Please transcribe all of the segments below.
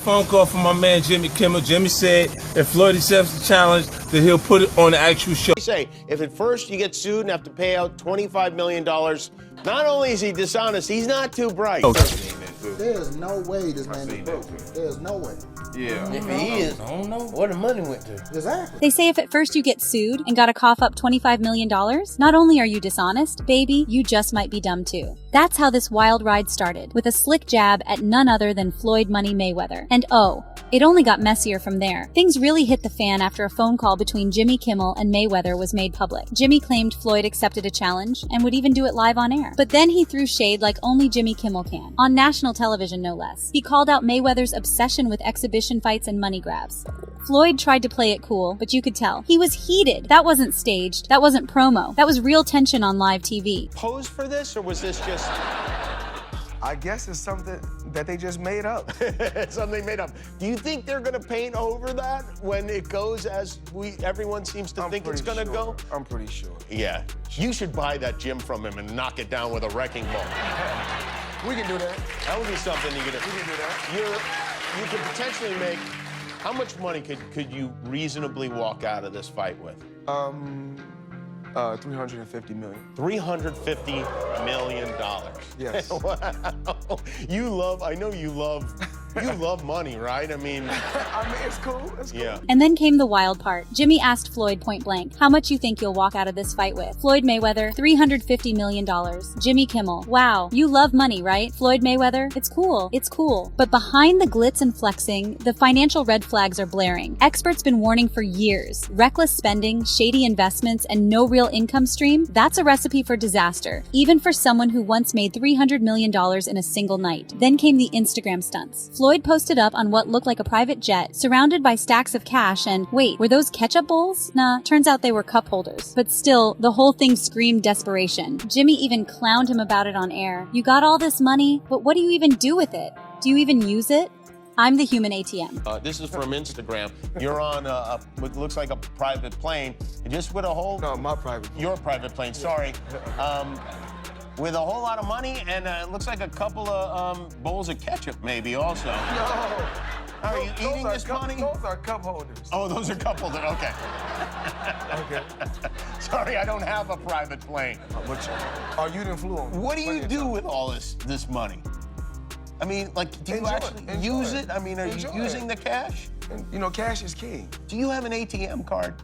phone call from my man Jimmy Kimmel. Jimmy said if Floyd accepts the challenge, then he'll put it on the actual show. Say, if at first you get sued and have to pay out $25 million, not only is he dishonest, he's not too bright. There's no way this man is broke. There's no way. Yeah. If he is, I don't know where the money went to. Exactly. They say if at first you get sued and gotta cough up $25 million, not only are you dishonest, baby, you just might be dumb too. That's how this wild ride started, with a slick jab at none other than Floyd Money Mayweather. And oh, it only got messier from there. Things really hit the fan after a phone call between Jimmy Kimmel and Mayweather was made public. Jimmy claimed Floyd accepted a challenge and would even do it live on air. But then he threw shade like only Jimmy Kimmel can, on national television no less. He called out Mayweather's obsession with exhibition fights and money grabs. Floyd tried to play it cool, but you could tell. He was heated. That wasn't staged. That wasn't promo. That was real tension on live TV. Pose for this, or was this just... I guess it's something that they just made up. Something made up. Do you think they're gonna paint over that when it goes as everyone seems to think it's gonna go? I'm pretty sure. Yeah. You should buy that gym from him and knock it down with a wrecking ball. We can do that. That would be something you could do. We can do that. You could potentially make... How much money could you reasonably walk out of this fight with? 350 million. $350 million. Yes. Wow. I know you love money, right? I mean, it's cool. It's cool. Yeah. And then came the wild part. Jimmy asked Floyd point blank, how much you think you'll walk out of this fight with? Floyd Mayweather, $350 million. Jimmy Kimmel, wow, you love money, right? Floyd Mayweather, it's cool, it's cool. But behind the glitz and flexing, the financial red flags are blaring. Experts been warning for years. Reckless spending, shady investments, and no real income stream, that's a recipe for disaster, even for someone who once made $300 million in a single night. Then came the Instagram stunts. Floyd posted up on what looked like a private jet, surrounded by stacks of cash, and wait, were those ketchup bowls? Nah, turns out they were cup holders. But still, the whole thing screamed desperation. Jimmy even clowned him about it on air. You got all this money, but what do you even do with it? Do you even use it? I'm the human ATM. This is from Instagram. You're on what looks like a private plane, just with a whole... No, my private plane. Your private plane, sorry. With a whole lot of money, and it looks like a couple of bowls of ketchup, maybe, also. No. Are you eating this money? Those are cup holders. Oh, those are cup holders, okay. Okay. Sorry, I don't have a private plane. You didn't flew on. What do you do with all this money? I mean, like, do you actually use it? I mean, are you using the cash? And, you know, cash is king. Do you have an ATM card?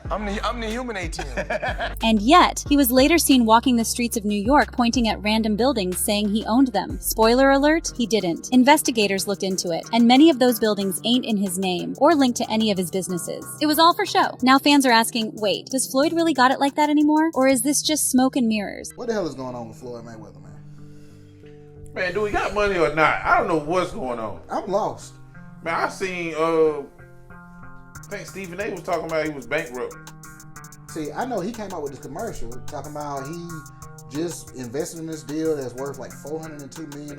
I'm the human ATM. And yet, he was later seen walking the streets of New York pointing at random buildings saying he owned them. Spoiler alert, he didn't. Investigators looked into it, and many of those buildings ain't in his name or linked to any of his businesses. It was all for show. Now fans are asking, wait, does Floyd really got it like that anymore? Or is this just smoke and mirrors? What the hell is going on with Floyd Mayweather, man? Man, do we got money or not? I don't know what's going on. I'm lost. Man, I seen, I think Stephen A was talking about he was bankrupt. See, I know he came out with this commercial talking about he just invested in this deal that's worth like $402 million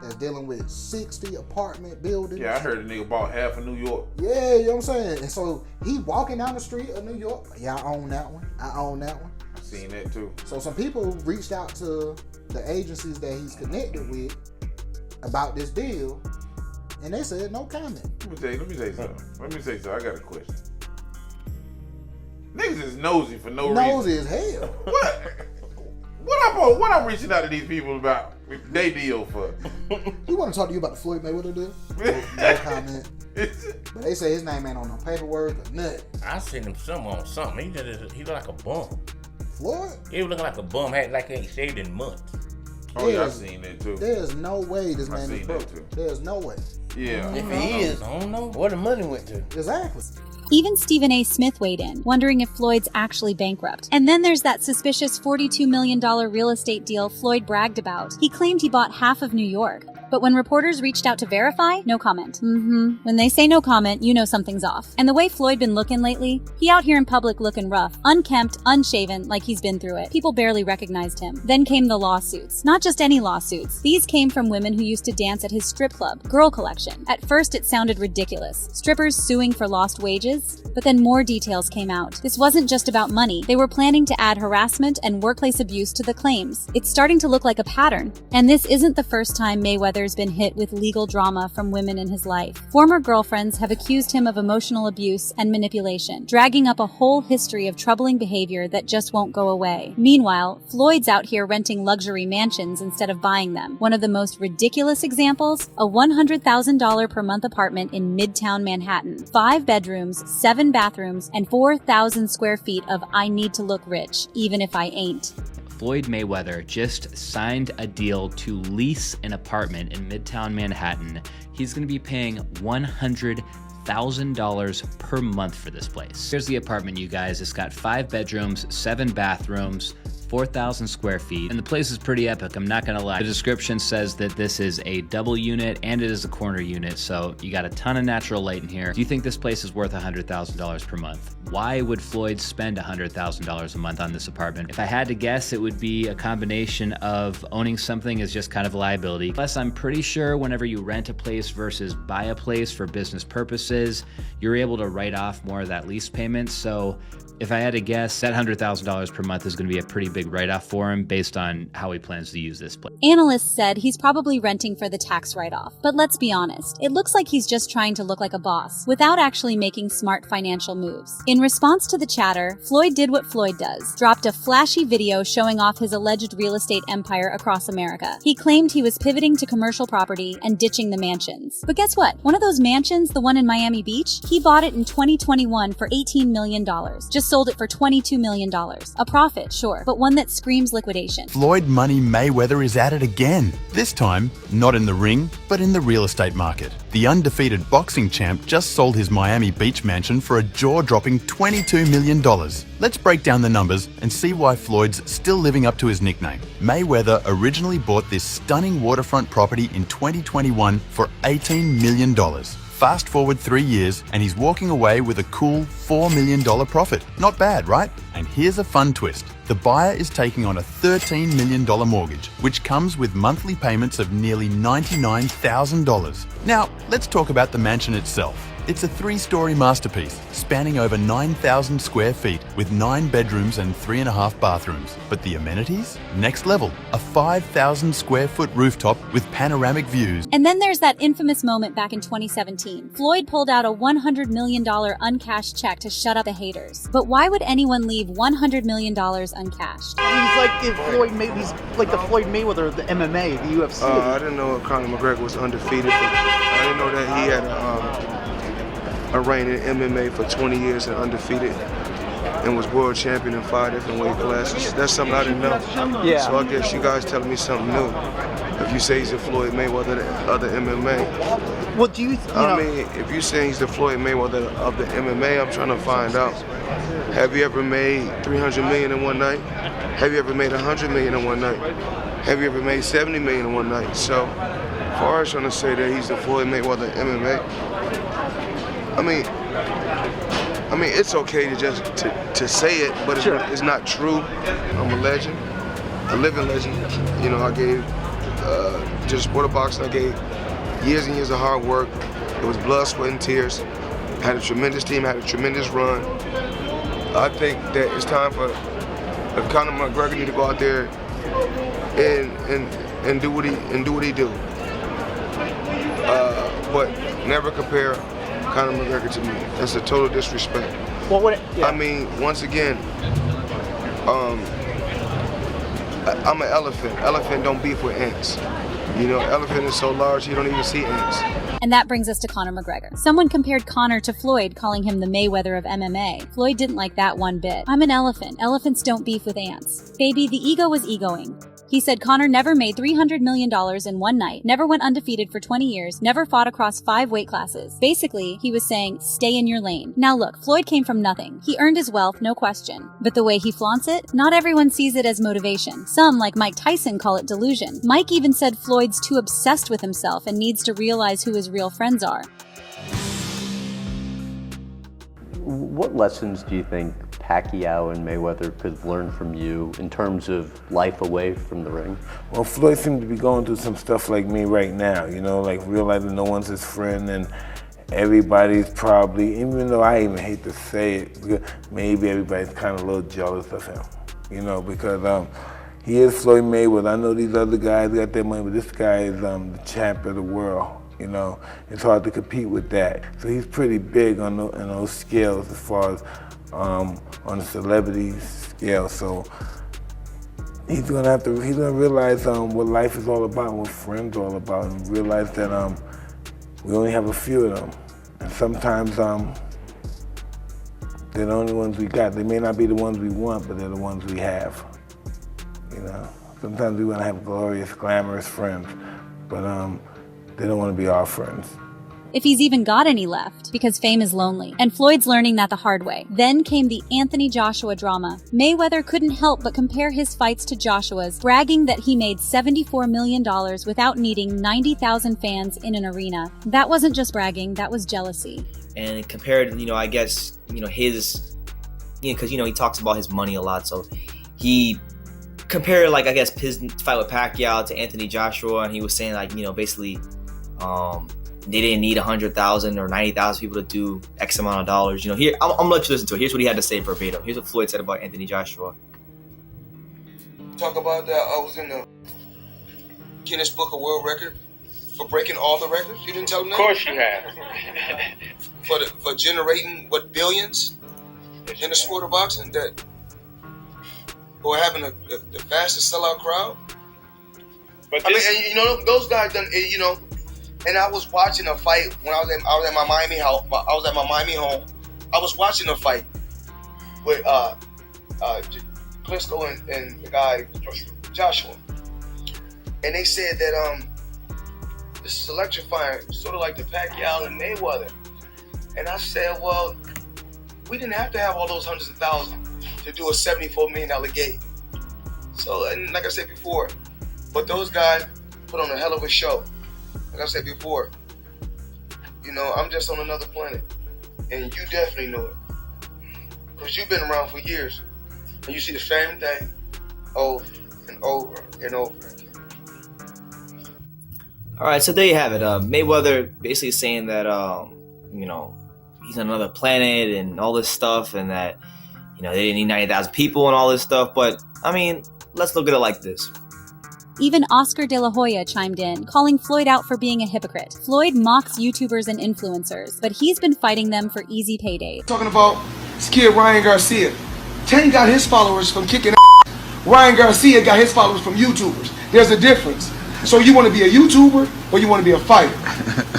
that's dealing with 60 apartment buildings. Yeah, I heard the nigga bought half of New York. Yeah, you know what I'm saying? And so he walking down the street of New York. Yeah, I own that one. I own that one. I seen that too. So some people reached out to the agencies that he's connected with about this deal, and they said no comment. Let me say something. I got a question. Niggas is nosy for no reason. Nosy as hell. What I'm reaching out to these people about they deal for? You want to talk to you about the Floyd Mayweather deal? No comment. But they say his name ain't on no paperwork or nothing. I seen him somewhere on something. He look like a bum. Floyd? He was looking like a bum, had like he ain't shaved in months. Oh yeah, I seen that too. There's no way this man is broke. There's no way. Yeah. If he is, I don't know where the money went to. Exactly. Even Stephen A. Smith weighed in, wondering if Floyd's actually bankrupt. And then there's that suspicious $42 million real estate deal Floyd bragged about. He claimed he bought half of New York. But when reporters reached out to verify, no comment. When they say no comment, you know something's off. And the way Floyd been looking lately, he out here in public looking rough, unkempt, unshaven, like he's been through it. People barely recognized him. Then came the lawsuits. Not just any lawsuits. These came from women who used to dance at his strip club, Girl Collection. mansion. At first, it sounded ridiculous. Strippers suing for lost wages? But then more details came out. This wasn't just about money. They were planning to add harassment and workplace abuse to the claims. It's starting to look like a pattern. And this isn't the first time Mayweather's been hit with legal drama from women in his life. Former girlfriends have accused him of emotional abuse and manipulation, dragging up a whole history of troubling behavior that just won't go away. Meanwhile, Floyd's out here renting luxury mansions instead of buying them. One of the most ridiculous examples, a $100,000 per month apartment in Midtown Manhattan. 5 bedrooms, 7 bathrooms, and 4,000 square feet of I need to look rich, even if I ain't. Floyd Mayweather just signed a deal to lease an apartment in Midtown Manhattan. He's going to be paying $100,000 per month for this place. Here's the apartment, you guys. It's got 5 bedrooms, 7 bathrooms, 4,000 square feet, and the place is pretty epic, I'm not gonna lie. The description says that this is a double unit and it is a corner unit, so you got a ton of natural light in here. Do you think this place is worth $100,000 per month? Why would Floyd spend $100,000 a month on this apartment? If I had to guess, it would be a combination of owning something is just kind of a liability. Plus, I'm pretty sure whenever you rent a place versus buy a place for business purposes, you're able to write off more of that lease payment. So if I had to guess, that $100,000 per month is going to be a pretty big write-off for him based on how he plans to use this place. Analysts said he's probably renting for the tax write-off. But let's be honest, it looks like he's just trying to look like a boss without actually making smart financial moves. In response to the chatter, Floyd did what Floyd does, dropped a flashy video showing off his alleged real estate empire across America. He claimed he was pivoting to commercial property and ditching the mansions. But guess what? One of those mansions, the one in Miami Beach, he bought it in 2021 for $18 million. Just sold it for $22 million. A profit, sure, but one that screams liquidation. Floyd Money Mayweather is at it again. This time, not in the ring, but in the real estate market. The undefeated boxing champ just sold his Miami Beach mansion for a jaw-dropping $22 million. Let's break down the numbers and see why Floyd's still living up to his nickname. Mayweather originally bought this stunning waterfront property in 2021 for $18 million. Fast forward 3 years and he's walking away with a cool $4 million profit. Not bad, right? And here's a fun twist. The buyer is taking on a $13 million mortgage, which comes with monthly payments of nearly $99,000. Now, let's talk about the mansion itself. It's a 3-story masterpiece, spanning over 9,000 square feet with 9 bedrooms and 3.5 bathrooms. But the amenities? Next level. A 5,000 square foot rooftop with panoramic views. And then there's that infamous moment back in 2017. Floyd pulled out a $100 million uncashed check to shut up the haters. But why would anyone leave $100 million uncashed? He's like the Floyd Mayweather of the MMA, the UFC. I didn't know Conor McGregor was undefeated. But I didn't know that he had a reign in MMA for 20 years and undefeated, and was world champion in 5 different weight classes. That's something I didn't know. Yeah. So I guess you guys telling me something new. If you say he's the Floyd Mayweather of the MMA. Well, do you? I mean, if you're saying he's the Floyd Mayweather of the MMA, I'm trying to find out. Have you ever made $300 million in one night? Have you ever made $100 million in one night? Have you ever made $70 million in one night? So, as far as trying to say that he's the Floyd Mayweather of MMA, I mean, it's okay to just to say it, but it's not true. I'm a legend, a living legend. You know, I gave just sport of boxing. I gave years and years of hard work. It was blood, sweat, and tears. I had a tremendous team. I had a tremendous run. I think that it's time for Conor McGregor need to go out there and do what he do. But never compare Conor McGregor to me. That's a total disrespect. Well, I mean, once again, I'm an elephant. Elephant don't beef with ants. You know, elephant is so large you don't even see ants. And that brings us to Conor McGregor. Someone compared Conor to Floyd, calling him the Mayweather of MMA. Floyd didn't like that one bit. I'm an elephant. Elephants don't beef with ants. Baby, the ego was egoing. He said Conor never made $300 million in one night, never went undefeated for 20 years, never fought across 5 weight classes. Basically, he was saying, stay in your lane. Now look, Floyd came from nothing. He earned his wealth, no question. But the way he flaunts it, not everyone sees it as motivation. Some, like Mike Tyson, call it delusion. Mike even said Floyd's too obsessed with himself and needs to realize who his real friends are. What lessons do you think Pacquiao and Mayweather could learn from you in terms of life away from the ring? Well, Floyd seems to be going through some stuff like me right now, you know, like realizing no one's his friend and everybody's probably, even though I even hate to say it, maybe everybody's kind of a little jealous of him, you know, because he is Floyd Mayweather. I know these other guys got their money, but this guy is the champ of the world. You know, it's hard to compete with that. So he's pretty big on those scales as far as on the celebrity scale. So he's gonna realize what life is all about, what friends are all about, and realize that we only have a few of them. And sometimes they're the only ones we got. They may not be the ones we want, but they're the ones we have. You know, sometimes we want to have glorious, glamorous friends, but they don't want to be our friends. If he's even got any left, because fame is lonely. And Floyd's learning that the hard way. Then came the Anthony Joshua drama. Mayweather couldn't help but compare his fights to Joshua's, bragging that he made $74 million without needing 90,000 fans in an arena. That wasn't just bragging, that was jealousy. And compared, I guess, his, because, he talks about his money a lot, so he compared, like, I guess, his fight with Pacquiao to Anthony Joshua, and he was saying, like, basically, they didn't need 100,000 or 90,000 people to do X amount of dollars. Here, I'm gonna let you listen to it. Here's what he had to say verbatim. Here's what Floyd said about Anthony Joshua. Talk about that. I was in the Guinness Book of World Record for breaking all the records. You didn't tell them that? Of course you have. For generating billions in the sport of boxing, or having the fastest sellout crowd. But those guys done. And I was watching a fight when I was at my Miami house. I was at my Miami home. I was watching a fight with Klitschko and the guy Joshua, and they said that this is electrifying, sort of like the Pacquiao and Mayweather. And I said, well, we didn't have to have all those hundreds of thousands to do a $74 million gate. So, and like I said before, but those guys put on a hell of a show. Like I said before, I'm just on another planet. And you definitely know it. Because you've been around for years. And you see the same thing over and over and over again. All right, so there you have it. Mayweather basically saying that, he's on another planet and all this stuff, and that, they didn't need 90,000 people and all this stuff. But, let's look at it like this. Even Oscar De La Hoya chimed in, calling Floyd out for being a hypocrite. Floyd mocks YouTubers and influencers, but he's been fighting them for easy paydays. Talking about this kid Ryan Garcia. Tank got his followers from kicking ass. Ryan Garcia got his followers from YouTubers. There's a difference. So you want to be a YouTuber or you want to be a fighter?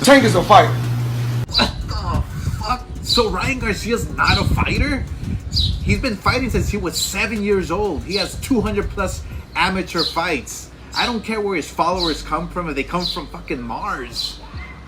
Tank is a fighter. What the fuck? So Ryan Garcia's not a fighter? He's been fighting since he was 7 years old. He has 200 plus amateur fights. I don't care where his followers come from, if they come from fucking Mars.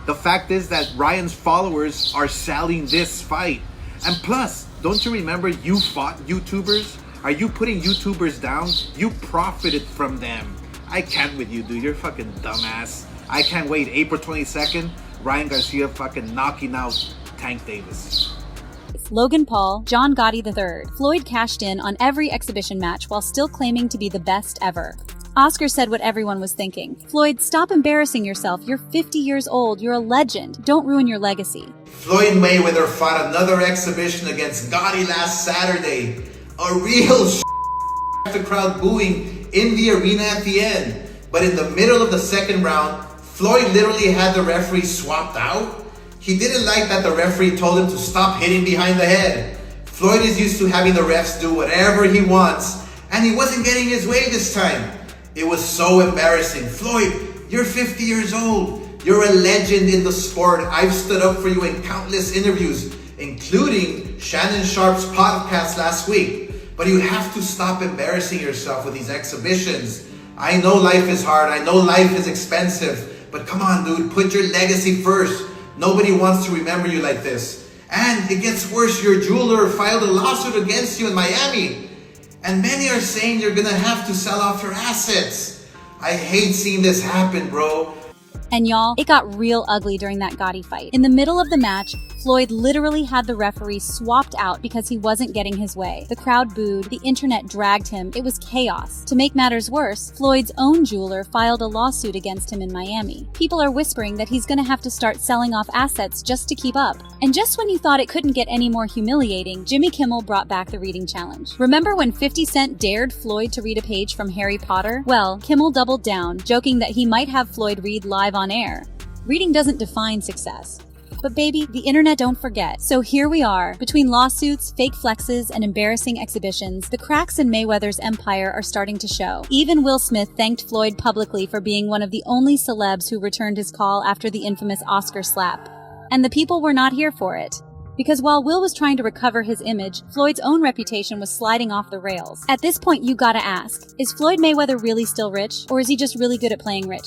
The fact is that Ryan's followers are selling this fight. And plus, don't you remember you fought YouTubers? Are you putting YouTubers down? You profited from them. I can't with you, dude. You're fucking dumbass. I can't wait. April 22nd, Ryan Garcia fucking knocking out Tank Davis. Logan Paul, John Gotti III. Floyd cashed in on every exhibition match while still claiming to be the best ever. Oscar said what everyone was thinking. Floyd, stop embarrassing yourself. You're 50 years old. You're a legend. Don't ruin your legacy. Floyd Mayweather fought another exhibition against Gotti last Saturday. A real the crowd booing in the arena at the end. But in the middle of the second round, Floyd literally had the referee swapped out. He didn't like that the referee told him to stop hitting behind the head. Floyd is used to having the refs do whatever he wants, and he wasn't getting his way this time. It was so embarrassing. Floyd, you're 50 years old. You're a legend in the sport. I've stood up for you in countless interviews, including Shannon Sharp's podcast last week. But you have to stop embarrassing yourself with these exhibitions. I know life is hard. I know life is expensive. But come on, dude, put your legacy first. Nobody wants to remember you like this. And it gets worse. Your jeweler filed a lawsuit against you in Miami. And many are saying you're gonna have to sell off your assets. I hate seeing this happen, bro. And y'all, it got real ugly during that Gotti fight. In the middle of the match, Floyd literally had the referee swapped out because he wasn't getting his way. The crowd booed, the internet dragged him, it was chaos. To make matters worse, Floyd's own jeweler filed a lawsuit against him in Miami. People are whispering that he's gonna have to start selling off assets just to keep up. And just when you thought it couldn't get any more humiliating, Jimmy Kimmel brought back the reading challenge. Remember when 50 Cent dared Floyd to read a page from Harry Potter? Well, Kimmel doubled down, joking that he might have Floyd read live on air. Reading doesn't define success. But baby, the internet don't forget. So here we are. Between lawsuits, fake flexes, and embarrassing exhibitions, the cracks in Mayweather's empire are starting to show. Even Will Smith thanked Floyd publicly for being one of the only celebs who returned his call after the infamous Oscar slap. And the people were not here for it. Because while Will was trying to recover his image, Floyd's own reputation was sliding off the rails. At this point, you gotta ask, is Floyd Mayweather really still rich? Or is he just really good at playing rich?